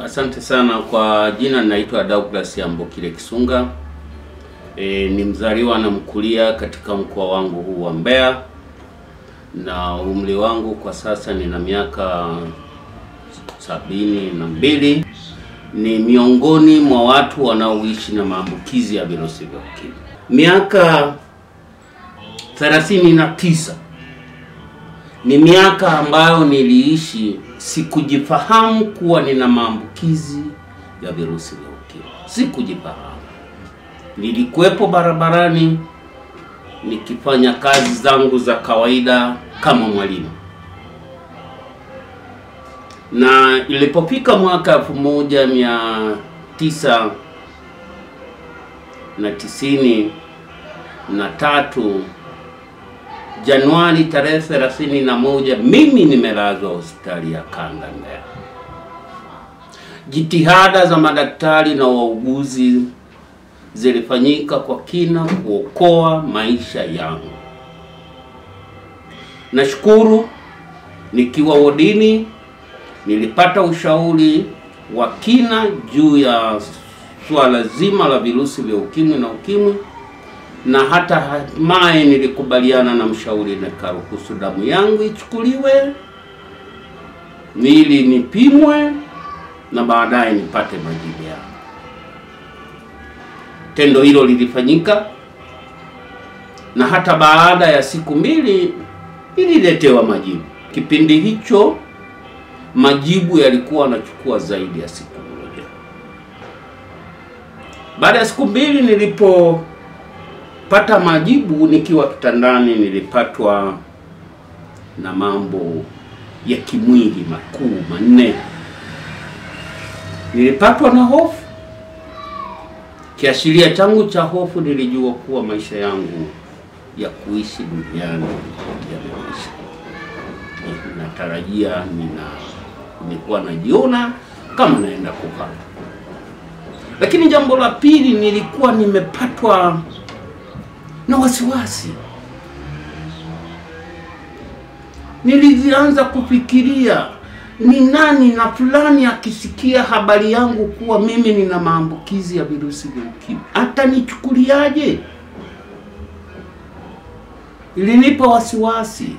Asante sana. Kwa jina naitwa Douglas Ambokile Kisunga. Ni mzaliwa na mkulia katika mkoa wangu huu wa Mbeya, na umri wangu kwa sasa nina miaka 72. Ni miongoni mwa watu wanaoishi na maambukizi ya virusi vya ukimwi. Miaka 39 ni miaka ambayo niliishi sikujifahamu kuwa nina maambukizi ya virusi vya ukimwi. Sikujifahamu. Nilikuwepo barabarani nikifanya kazi zangu za kawaida kama mwalimu. Na ilipofika mwaka 1993 Januari tarehe 31, mimi nimelazwa hospitali ya Kanda Mbeya. Jitihada za madaktari na wauguzi zilifanyika kwa kina kuokoa maisha yangu. Nashukuru nikiwa wodini nilipata ushauri wa kina juu ya swala zima la virusi vya ukimwi na ukimwi, na hata hatimaye nilikubaliana na mshauri na karuhusu damu yangu ichukuliwe ili nipimwe na baadaye nipate majibu yangu. Tendo hilo lilifanyika, na hata baada ya siku 2 nililetewa majibu. Kipindi hicho majibu yalikuwa yanachukua zaidi ya siku 1. Baada ya siku 2 nilipopata majibu, nikiwa kitandani nilipatwa na mambo ya kimwili makuu manne. Nilipatwa na hofu. Kiashiria changu cha hofu, nilijua kuwa maisha yangu ya kuishi duniani yameisha. Natarajia nilikuwa najiona kama naenda kufa. Lakini jambo la pili, nilikuwa nimepatwa na wasiwasi. Nilianza kufikiria ni nani na fulani akisikia habari yangu kuwa mimi nina maambukizi ya virusi vya ukimwi atanichukuliaje? Ilinipa wasiwasi,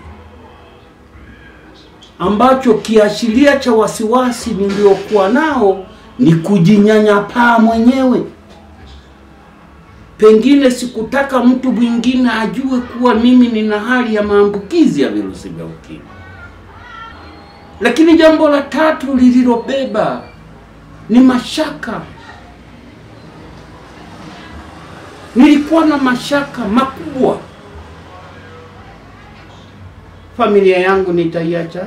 ambacho kiashiria cha wasiwasi niliokuwa nao ni kujinyanyapaa mwenyewe. Pengine sikutaka mtu mwingine ajue kuwa mimi nina hali ya maambukizi ya virusi vya ukimwi. Lakini jambo la tatu lililobeba ni mashaka. Nilikuwa na mashaka makubwa. Familia yangu nitaiacha?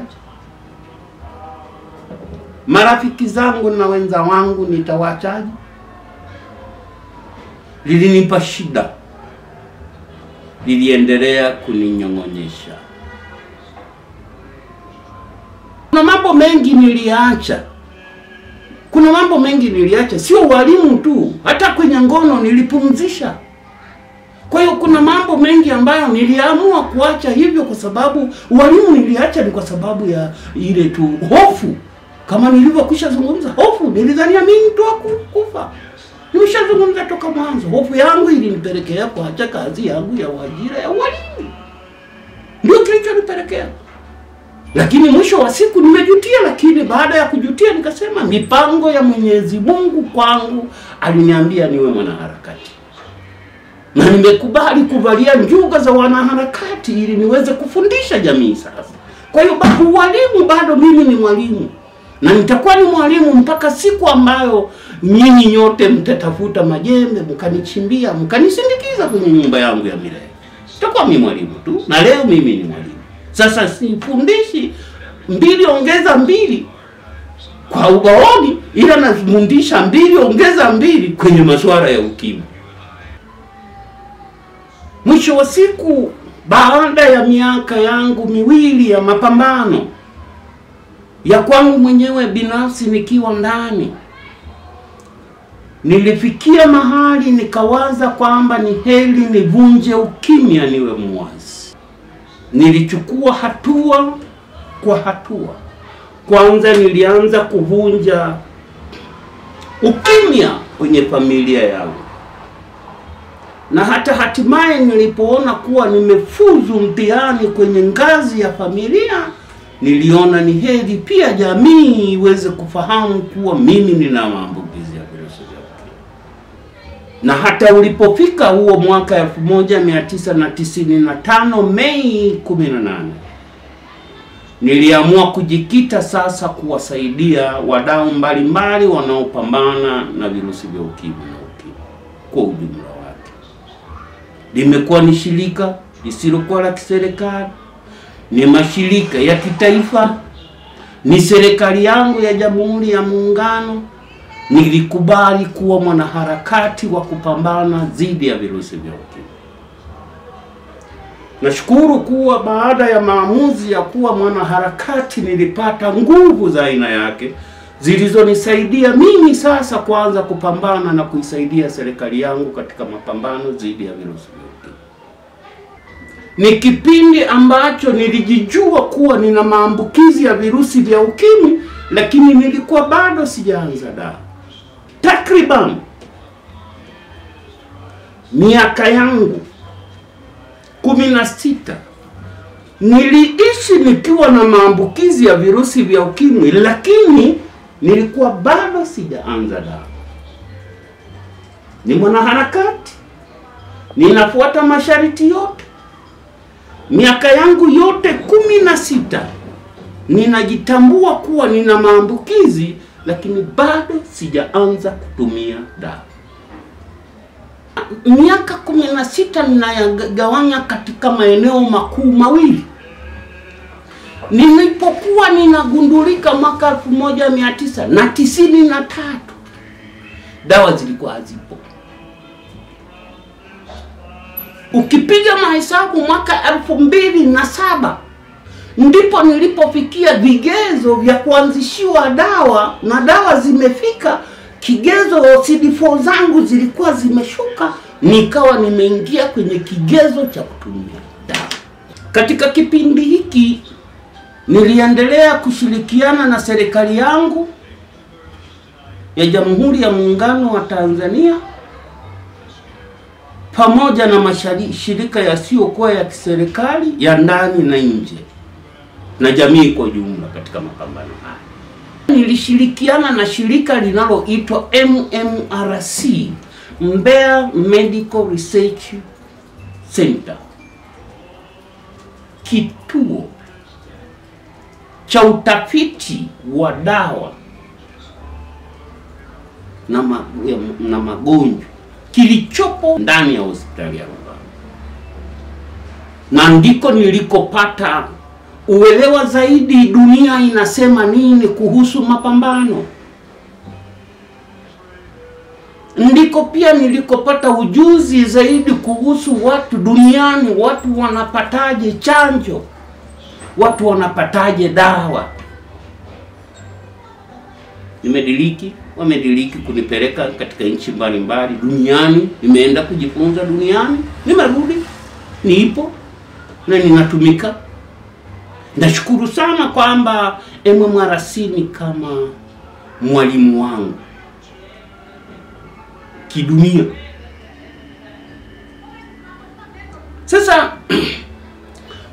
Marafiki zangu na wenza wangu nitawachaje? Lilinipa shida. Liliendelea kuninyong'onyesha. Kuna mambo mengi niliacha. Sio walimu tu, hata kwenye ngono nilipumzisha. Kwa hiyo kuna mambo mengi ambayo niliamua kuacha hivyo, kwa sababu walimu niliacha ni kwa sababu ya ile tu hofu. Kama nilivyokwisha zungumza, hofu, nilidhania mimi mtu kufa. Nimeshazungumza toka mwanzo. Hofu yangu ilinipelekea kuacha kazi yangu ya ajira ya walimu. Ndio kilichonipelekea. Lakini mwisho wa siku nimejutia. Lakini baada ya kujutia nikasema mipango ya Mwenyezi Mungu kwangu, aliniambia niwe mwanaharakati. Na nimekubali kuvalia njuga za wanaharakati ili niweze kufundisha jamii sasa. Kwa hiyo walimu bado mimi ni mwalimu. Na nitakuwa ni mwalimu mpaka siku ambayo nyinyi nyote mtatafuta majembe, mkanichimbia, mkanisindikiza kwenye nyumba yangu ya milele. Nitakuwa mimi mwalimu tu, na leo mimi ni mwalimu. Sasa sifundishi 2 ongeza 2 kwa ubaoni, ila nafundisha 2 ongeza 2 kwenye masuala ya ukimwi. Mwisho wa siku, baada ya miaka yangu 2 ya mapambano ya kwangu mwenyewe binafsi nikiwa ndani, nilifikia mahali nikawaza kwamba ni heri nivunje ukimya niwe muwazi. Nilichukua hatua kwa hatua. Kwanza nilianza kuvunja ukimya kwenye familia yangu. Na hata hatimaye nilipoona kuwa nimefuzu mtihani kwenye ngazi ya familia, niliona ni heri pia jamii iweze kufahamu kuwa mimi nina maambukizi ya virusi vya ukimwi. Na hata ulipofika huo mwaka 1995 Mei 18, niliamua kujikita sasa kuwasaidia wadau mbalimbali wanaopambana na virusi vya ukimwi na ukimwi kwa ujumla wake. Limekuwa ni shirika lisilokuwa la kiserikali, ni mashirika ya kitaifa, ni serikali yangu ya Jamhuri ya Muungano. Nilikubali kuwa mwanaharakati wa kupambana dhidi ya virusi vya ukimwi. Nashukuru kuwa baada ya maamuzi ya kuwa mwanaharakati nilipata nguvu za aina yake zilizonisaidia mimi sasa kuanza kupambana na kuisaidia serikali yangu katika mapambano dhidi ya virusi vya ukimwi. Ni kipindi ambacho nilijijua kuwa nina maambukizi ya virusi vya ukimwi, lakini nilikuwa bado sijaanza dawa. Takriban miaka yangu 16 niliishi nikiwa na maambukizi ya virusi vya ukimwi, lakini nilikuwa bado sijaanza dawa. Ni mwanaharakati, ninafuata masharti yote. Miaka yangu yote 16 ninajitambua kuwa nina maambukizi, lakini bado sijaanza kutumia dawa. Miaka 16 ninayagawanya katika maeneo makuu mawili. Nilipokuwa ninagundulika mwaka 1993, dawa zilikuwa hazipo. Ukipiga mahesabu mwaka 2007 ndipo nilipofikia vigezo vya kuanzishiwa dawa, na dawa zimefika. Kigezo CD4 zangu zilikuwa zimeshuka, nikawa nimeingia kwenye kigezo cha kutumia dawa. Katika kipindi hiki niliendelea kushirikiana na serikali yangu ya Jamhuri ya Muungano wa Tanzania pamoja na mashirika yasiyokuwa ya kiserikali ya ndani na nje na jamii kwa jumla katika mapambano haya. Nilishirikiana na shirika linaloitwa MMRC, Mbeya Medical Research Center, kituo cha utafiti wa dawa na magonjwa kilichopo ndani ya hospitali ya rufaa. Na ndiko nilikopata uelewa zaidi dunia inasema nini kuhusu mapambano. Ndiko pia nilikopata ujuzi zaidi kuhusu watu duniani, watu wanapataje chanjo, watu wanapataje dawa. Wamediliki kunipeleka katika nchi mbalimbali duniani, nimeenda kujifunza duniani, nimerudi, nipo na ninatumika. Nashukuru sana kwamba MMRC ni kama mwalimu wangu kidunia. Sasa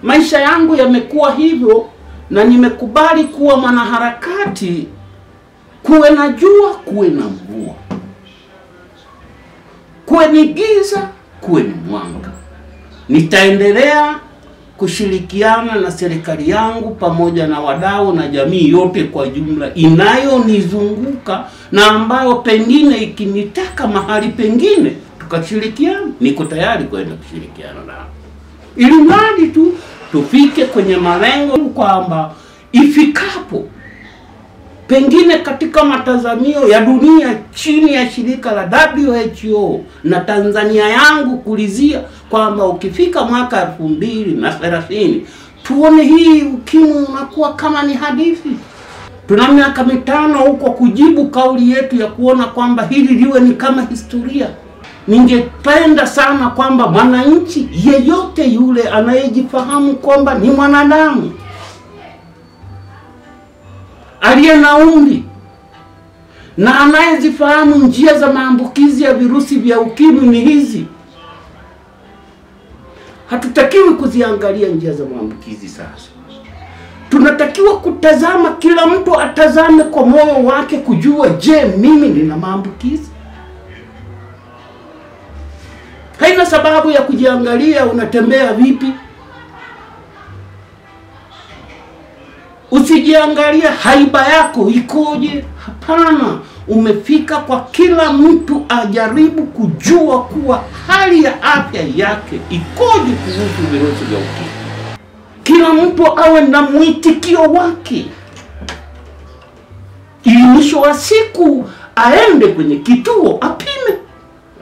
maisha yangu yamekuwa hivyo, na nimekubali kuwa mwanaharakati. Kuwe na jua, kuwe na mvua, kuwe ni giza, kuwe ni mwanga, nitaendelea kushirikiana na serikali yangu pamoja na wadau na jamii yote kwa jumla inayonizunguka, na ambayo pengine ikinitaka mahali pengine tukashirikiana, niko tayari kwenda kushirikiana nao, ili mradi tu tufike kwenye malengo, kwamba ifikapo pengine katika matazamio ya dunia chini ya shirika la WHO na Tanzania yangu kulizia kwamba ukifika mwaka 2030 tuone hii ukimwi unakuwa kama ni hadithi. Tuna miaka 5 huko kujibu kauli yetu ya kuona kwamba hili liwe ni kama historia. Ningependa sana kwamba mwananchi yeyote yule anayejifahamu kwamba ni mwanadamu aliye na umri na anayezifahamu njia za maambukizi ya virusi vya ukimwi ni hizi. Hatutakiwi kuziangalia njia za maambukizi sasa. Tunatakiwa kutazama, kila mtu atazame kwa moyo wake kujua, je, mimi nina maambukizi? Haina sababu ya kujiangalia unatembea vipi. Usijiangalia haiba yako ikoje. Hapana, umefika kwa kila mtu ajaribu kujua kuwa hali ya afya yake ikoje kuhusu virusi vya ukimwi. Kila mtu awe na mwitikio wake, ili mwisho wa siku aende kwenye kituo apime,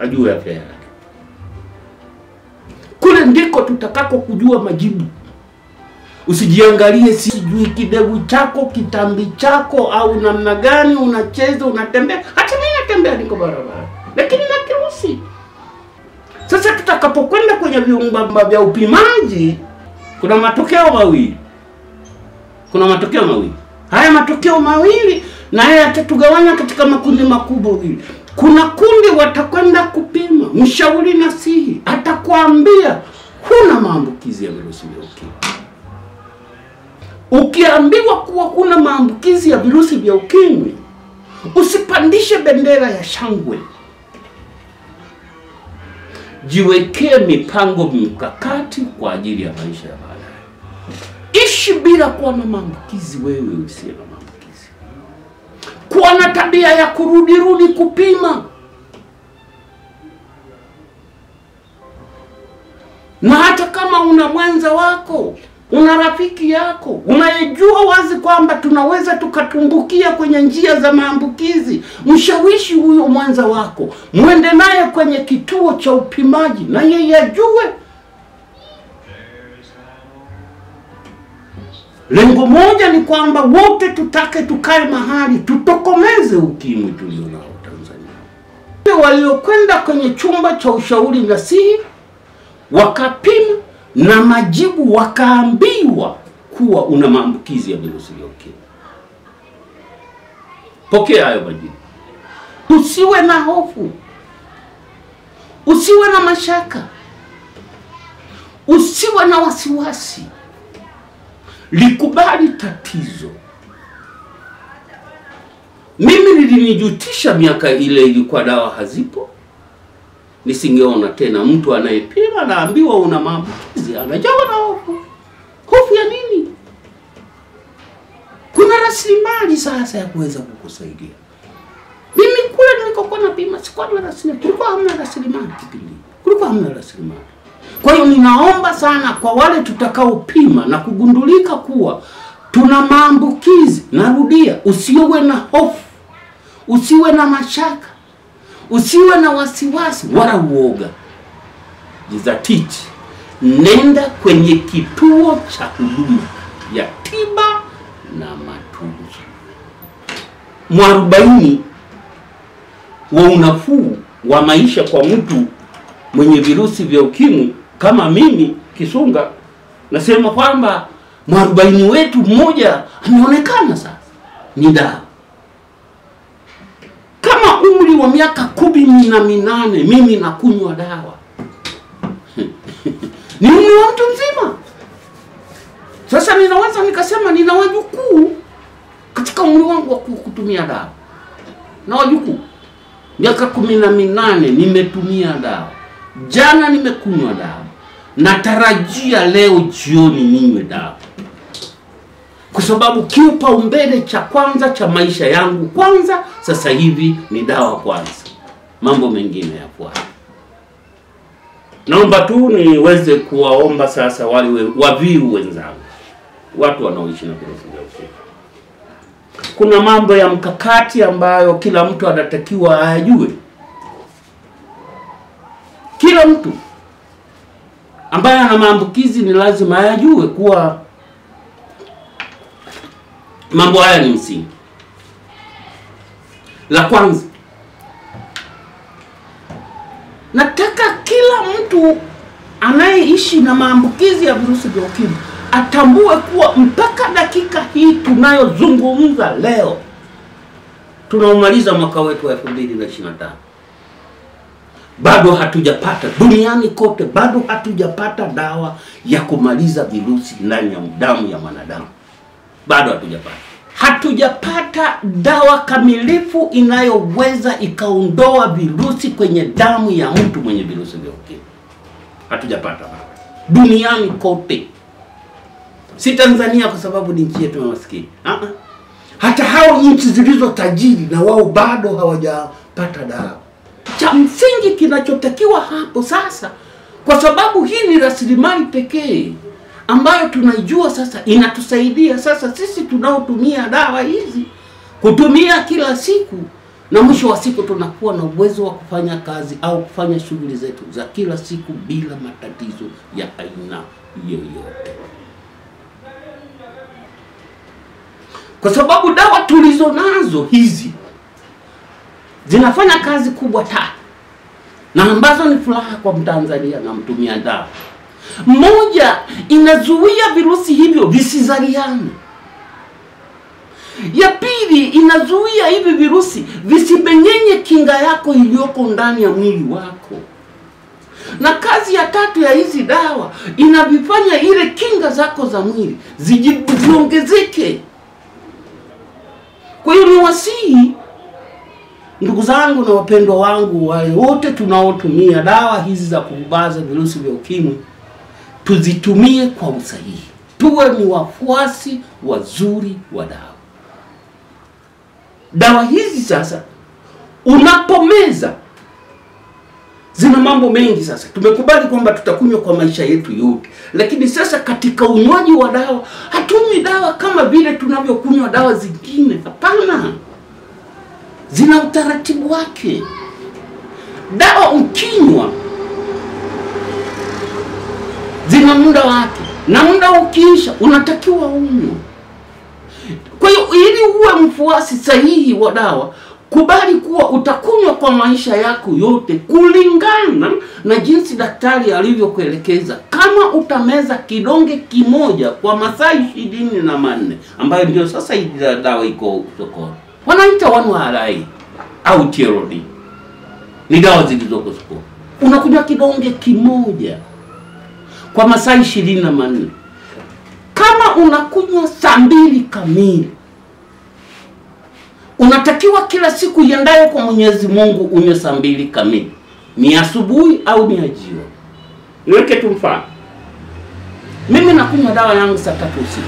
ajue afya yake. Kule ndiko tutakako kujua majibu. Usijiangalie sijui kidevu chako, kitambi chako, au namna gani unacheza, unatembea. Hata mimi natembea niko barabara, lakini na kirusi. Sasa tutakapokwenda kwenye vyumba vya upimaji, kuna matokeo mawili. Haya matokeo mawili na haya yatatugawanya katika makundi makubwa mawili. Kuna kundi watakwenda kupima, mshauri nasihi atakwambia huna maambukizi ya virusi vya ukimwi. Ukiambiwa kuwa huna maambukizi ya virusi vya ukimwi, usipandishe bendera ya shangwe. Jiwekee mipango mikakati kwa ajili ya maisha ya baadaye. Ishi bila kuwa na maambukizi, wewe usiye na maambukizi. Kuwa na tabia ya kurudi kupima. Na hata kama una mwenza wako, una rafiki yako, unayejua wazi kwamba tunaweza tukatumbukia kwenye njia za maambukizi, mshawishi huyo mwenza wako, mwende naye kwenye kituo cha upimaji na yeye ajue. Lengo moja ni kwamba wote tutake tukae mahali tutokomeze ukimwi tulionao Tanzania. Waliokwenda kwenye chumba cha ushauri nasihi wakapima na majibu wakaambiwa kuwa una maambukizi ya virusi vya ukimwi. Pokea hayo majibu. Usiwe na hofu. Usiwe na mashaka. Usiwe na wasiwasi. Likubali tatizo. Mimi nilinijutisha miaka ile ilikuwa dawa hazipo. Nisingeona tena mtu anayepima naambiwa una maambukizi anajawa na hofu. Hofu ya nini? Kuna rasilimali sasa ya kuweza kukusaidia. Mimi kule nilikokuwa napima sikuwa na rasilimali. Kulikuwa hamna rasilimali kipindi. Kulikuwa hamna rasilimali. Kwa hiyo ninaomba sana kwa wale tutakaopima na kugundulika kuwa tuna maambukizi, narudia, usiwe na hofu, usiwe na mashaka, usiwe na wasiwasi wala uoga. Jizatiti, nenda kwenye kituo cha huduma ya tiba na matunzo. Mwarobaini wa unafuu wa maisha kwa mtu mwenye virusi vya ukimwi kama mimi Kisunga, nasema kwamba mwarobaini wetu mmoja ameonekana sasa ni dawa. Kama umri wa miaka 18 mimi nakunywa dawa. Ni umri wa mtu mzima. Sasa ninaweza nikasema nina wajukuu katika umri wangu wa kutumia dawa. Na wajukuu miaka 18 nimetumia dawa. Jana nimekunywa dawa. Natarajia leo jioni ninywe dawa. Kwa sababu kipaumbele cha kwanza cha maisha yangu kwanza sasa hivi ni dawa kwanza. Mambo mengine yafuata. Naomba tu niweze kuwaomba sasa wale waviu wenzangu, watu wanaoishi na virusi vya ukimwi. Kuna mambo ya mkakati ambayo kila mtu anatakiwa ajue. Kila mtu ambaye ana maambukizi ni lazima ajue kuwa mambo haya ni msingi. La kwanza, nataka kila mtu anayeishi na maambukizi ya virusi vya ukimwi atambue kuwa mpaka dakika hii tunayozungumza leo, tunaumaliza mwaka wetu wa 2025. Bado hatujapata duniani kote, bado hatujapata dawa ya kumaliza virusi ndani ya damu ya mwanadamu. Bado hatujapata. Hatujapata dawa kamilifu inayoweza ikaondoa virusi kwenye damu ya mtu mwenye virusi vya ukimwi. Hatujapata duniani kote. Si Tanzania kwa sababu ni nchi yetu ya maskini. Hata hao nchi zilizo tajiri na wao bado hawajapata dawa. Cha msingi kinachotakiwa hapo sasa, kwa sababu hii ni rasilimali pekee ambayo tunaijua sasa inatusaidia sasa sisi tunaotumia dawa hizi kutumia kila siku, na mwisho wa siku tunakuwa na uwezo wa kufanya kazi au kufanya shughuli zetu za kila siku bila matatizo ya aina yoyote. Kwa sababu dawa tulizo nazo hizi zinafanya kazi kubwa tatu, na ambazo ni furaha kwa Mtanzania na mtumia dawa. Moja, inazuia virusi hivyo visizaliane. Ya pili, inazuia hivi virusi visibenyenye kinga yako iliyoko ndani ya mwili wako. Na kazi ya tatu ya hizi dawa, inavifanya ile kinga zako za mwili ziongezeke. Kwa hiyo ni wasihi ndugu zangu na wapendwa wangu wale wote tunaotumia dawa hizi za kubaza virusi vya ukimwi, tuzitumie kwa usahihi. Tuwe ni wafuasi wazuri wa dawa. Dawa hizi sasa unapomeza zina mambo mengi sasa. Tumekubali kwamba tutakunywa kwa maisha yetu yote. Lakini sasa katika unywaji wa dawa, hatunywi dawa kama vile tunavyokunywa dawa zingine. Hapana. Zina utaratibu wake. Dawa ukinywa zina muda wake, na muda ukiisha unatakiwa unywe. Kwa hiyo ili uwe mfuasi sahihi wa dawa, kubali kuwa utakunywa kwa maisha yako yote kulingana na jinsi daktari alivyokuelekeza. Kama utameza kidonge kimoja kwa masaa 24, ambayo ndio sasa hii dawa iko sokoni, wanaita One-RI au TLD, ni dawa zilizoko sokoni. Unakunywa kidonge kimoja kwa masaa 24. Kama unakunywa saa 2 kamili, unatakiwa kila siku iendayo kwa Mwenyezi Mungu unywe saa 2 kamili. Ni asubuhi au ni jioni. Niweke tu mfano. Mimi nakunywa dawa yangu saa 3 usiku.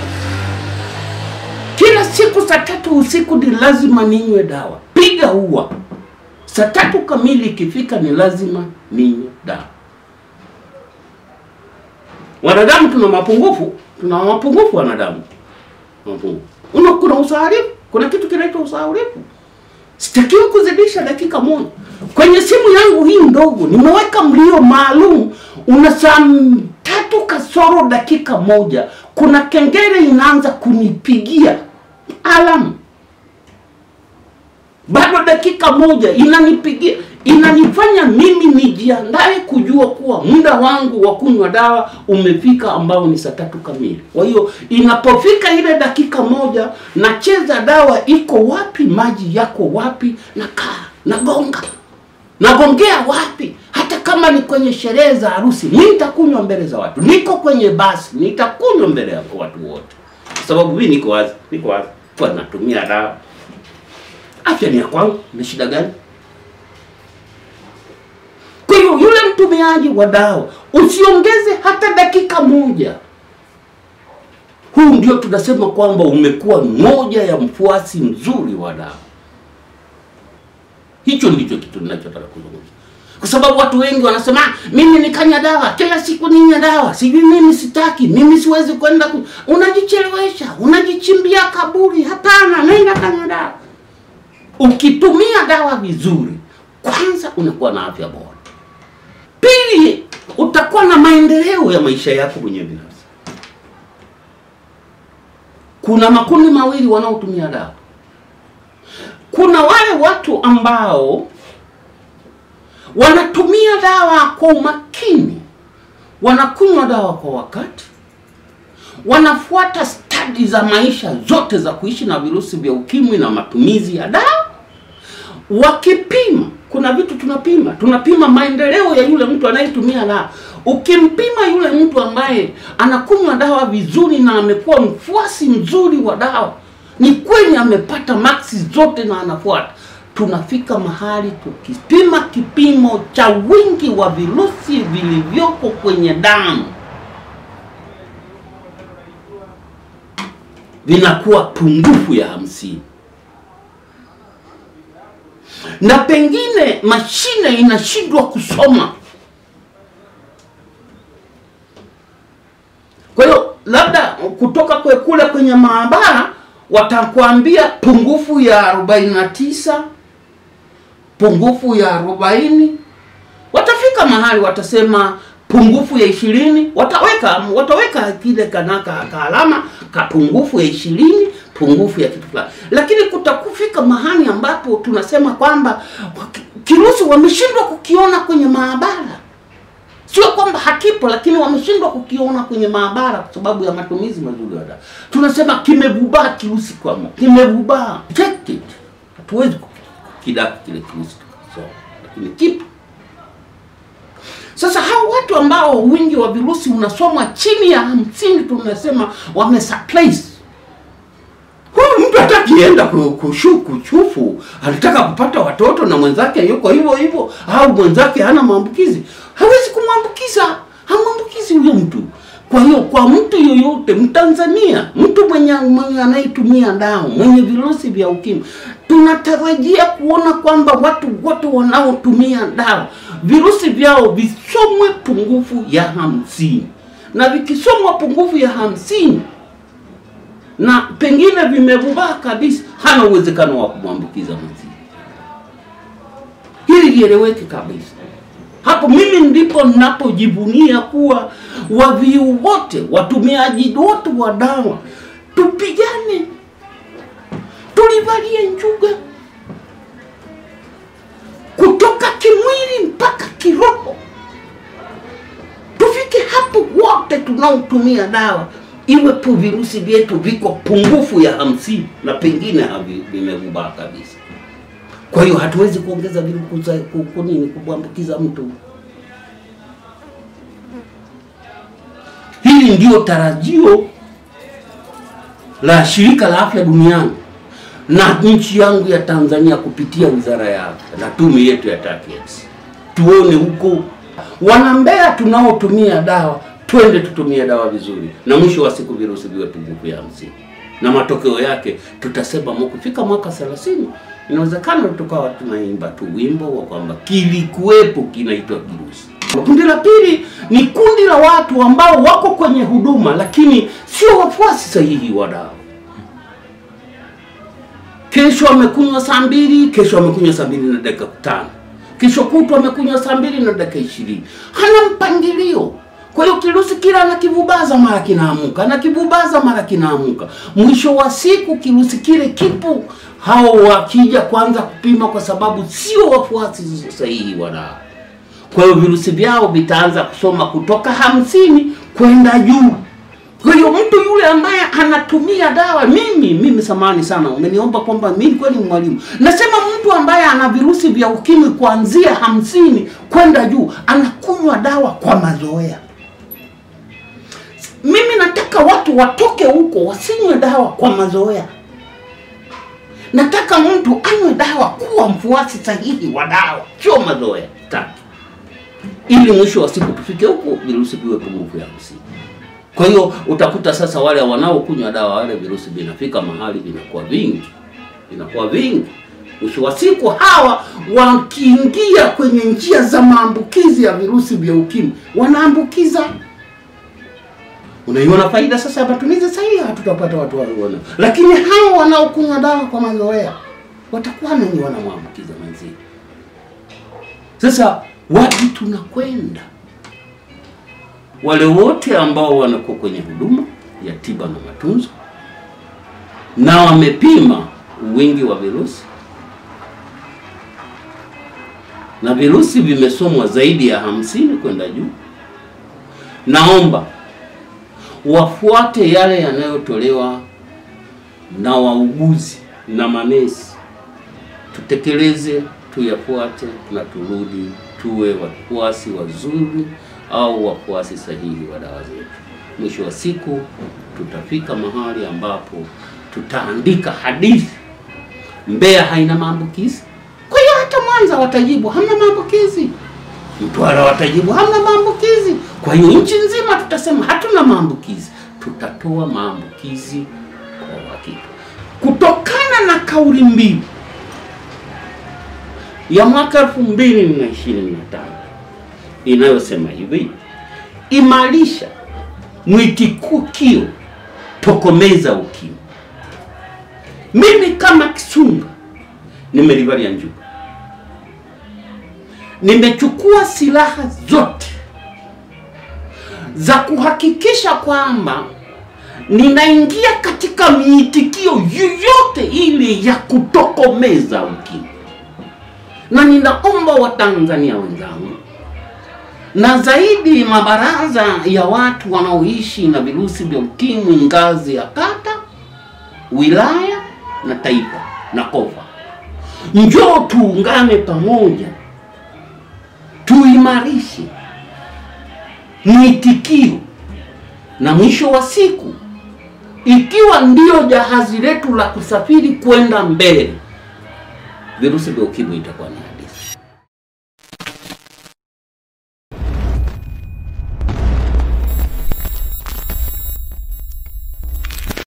Kila siku saa 3 usiku ni lazima ninywe dawa. Piga huwa. Saa 3 kamili ikifika ni lazima ninywe dawa. Wanadamu tuna mapungufu, wanadamu. Kuna usahaulifu, kuna kitu kinaitwa usahaulifu. Sitakiwi kuzidisha dakika moja. Kwenye simu yangu hii ndogo nimeweka mlio maalum, una saa 3 kasoro dakika moja. Kuna kengele inaanza kunipigia alarm. Bado dakika moja inanipigia, inanifanya mimi nijiandae kujua kuwa muda wangu wa kunywa dawa umefika, ambao ni saa 3 kamili. Kwa hiyo inapofika ile dakika moja, nacheza dawa iko wapi, maji yako wapi, nagongea wapi. Hata kama ni kwenye sherehe za harusi, nitakunywa mbele za watu. Niko kwenye basi, nitakunywa mbele ya watu wote. Kwa sababu mimi niko wazi kwa natumia dawa. Afya ni ya kwangu, ni shida gani? Kwa hiyo yule mtumiaji wa dawa, usiongeze hata dakika moja. Huu ndio tunasema kwamba umekuwa mmoja ya mfuasi mzuri wa dawa. Hicho ndicho kitu ninachotaka kuzungumza. Kwa sababu watu wengi wanasema, mimi nikanya dawa, kila siku ninywa dawa, sijui mimi sitaki, mimi siwezi kwenda unajichelewesha, unajichimbia kaburi. Hapana, nenda kanya dawa. Ukitumia dawa vizuri, kwanza unakuwa na afya bora. Pili, utakuwa na maendeleo ya maisha yako mwenyewe binafsi. Kuna makundi mawili wanaotumia dawa. Kuna wale watu ambao wanatumia dawa kwa umakini, wanakunywa dawa kwa wakati, wanafuata stadi za maisha zote za kuishi na virusi vya ukimwi na matumizi ya dawa, wakipima, kuna vitu tunapima maendeleo ya yule mtu anayetumia dawa. Ukimpima yule mtu ambaye anakunywa dawa vizuri na amekuwa mfuasi mzuri wa dawa, ni kweli amepata maksi zote na anafuata, tunafika mahali tukipima kipimo cha wingi wa virusi vilivyoko kwenye damu, vinakuwa pungufu ya 50. Na pengine mashine inashindwa kusoma. Kwa hiyo labda kutoka kule kwenye maabara watakwambia pungufu ya 49, pungufu ya 40. Watafika mahali watasema pungufu ya 20, wataweka kile kanaka alama ka pungufu ya 20, pungufu ya kitu fulani. Lakini kutakufika mahali ambapo tunasema kwamba kirusi wameshindwa kukiona kwenye maabara. Sio kwamba hakipo, lakini wameshindwa kukiona kwenye maabara kwa sababu ya matumizi mazuri ya dawa. Tunasema kimebubaa kirusi kwa mo. Kimebubaa. Check it. Hatuwezi kukidaka kile kirusi. So, lakini kipo. Sasa hao watu ambao wingi wa virusi unasomwa chini ya 50, tunasema wamesuppress. Huyu mtu atakienda kuchufu, anataka kupata watoto na mwenzake yuko hivyo au mwenzake hana maambukizi, hawezi kumwambukiza, hamwambukizi huyo mtu. Kwa hiyo kwa mtu yoyote Mtanzania, mtu mwenye anayetumia dawa, mwenye virusi vya ukimwi, tunatarajia kuona kwamba watu wote wanaotumia dawa virusi vyao visomwe pungufu ya 50. Na vikisomwa pungufu ya 50 na pengine vimebubaa kabisa, hana uwezekano wa kumwambukiza mwenzie. Hili lieleweke kabisa. Hapo mimi ndipo ninapojivunia kuwa waviu wote, watumiaji wote wa dawa, tupigane, tulivalie njuga kutoka kimwili mpaka kiroho. Tufike hapo wote tunaotumia dawa, iwe po virusi vyetu viko pungufu ya 50 na pengine vimebubaa kabisa. Kwa hiyo hatuwezi kuongeza virusi kuambukiza mtu. Hili ndio tarajio la Shirika la Afya Duniani na nchi yangu ya Tanzania kupitia Wizara ya Afya na tume yetu ya TACAIDS. Tuone huko wanambea tunaotumia dawa, twende tutumie dawa vizuri, na mwisho wa siku virusi viwe pungufu ya 50. Na matokeo yake tutasema mkifika mwaka 30 inawezekana tukawa tunaimba tu wimbo wa kwamba kilikuwepo kinaitwa kirusi. Kundi la pili ni kundi la watu ambao wako kwenye huduma lakini sio wafuasi sahihi wa dawa. Kesho amekunywa saa 2, kesho amekunywa saa 2 na dakika 5. Kesho kutwa amekunywa saa 2 na dakika 20. Hana mpangilio. Kwa hiyo kirusi kila anakivubaza mara kinaamuka, anakivubaza mara kinaamuka. Mwisho wa siku kirusi kile kipo, hao wakija kwanza kupima kwa sababu sio wafuasi sahihi wa dawa. Kwa hiyo virusi vyao vitaanza kusoma kutoka 50 kwenda juu. Kwa hiyo mtu yule ambaye anatumia dawa, mimi samahani sana, umeniomba kwamba mimi kweli mwalimu. Nasema mtu ambaye ana virusi vya ukimwi kuanzia 50 kwenda juu, anakunywa dawa kwa mazoea. Mimi nataka watu watoke huko wasinywe dawa kwa mazoea. Nataka mtu anywe dawa kuwa mfuasi sahihi wa dawa, sio mazoea. Ili mwisho wa siku tufike huko virusi viwe pungufu ya 50. Kwa hiyo utakuta sasa wale wanaokunywa dawa, wale virusi vinafika mahali vinakuwa vingi. Mwisho wa siku hawa wakiingia kwenye njia za maambukizi ya virusi vya ukimwi, wanaambukiza. Unaiona faida sasa ya matumizi sahihi, hatutapata watu waona. Lakini hao wanaokunywa dawa kwa mazoea watakuwa nani wanamwambukiza mwenzie. Sasa wapi tunakwenda? Wale wote ambao wanakuwa kwenye huduma ya tiba na matunzo na wamepima wingi wa virusi na virusi vimesomwa zaidi ya 50 kwenda juu, naomba wafuate yale yanayotolewa na wauguzi na manesi tutekeleze, tuyafuate na turudi tuwe wafuasi wazuri au wafuasi sahihi wa dawa zetu. Mwisho wa siku tutafika mahali ambapo tutaandika hadithi, Mbeya haina maambukizi. Kwa hiyo hata Mwanza watajibu hamna maambukizi, Mtwara watajibu hamna maambukizi. Kwa hiyo nchi nzima tutasema hatuna maambukizi. Tutatoa maambukizi kwa uhakika. Kutokana na kauli mbiu ya mwaka 2025 inayosema hivi: imarisha mwitikio, tokomeza ukimwi. Mimi kama Kisunga nimelivalia njuga. Nimechukua silaha zote za kuhakikisha kwamba ninaingia katika miitikio yoyote ile ya kutokomeza ukimwi. Na ninaomba Watanzania wenzangu na zaidi mabaraza ya watu wanaoishi na virusi vya ukimwi ngazi ya kata, wilaya na taifa na kofa, njoo tuungane pamoja, tuimarishe mwitikio, na mwisho wa siku ikiwa ndio jahazi letu la kusafiri kwenda mbele, virusi vya ukimwi itakuwa ni hadithi.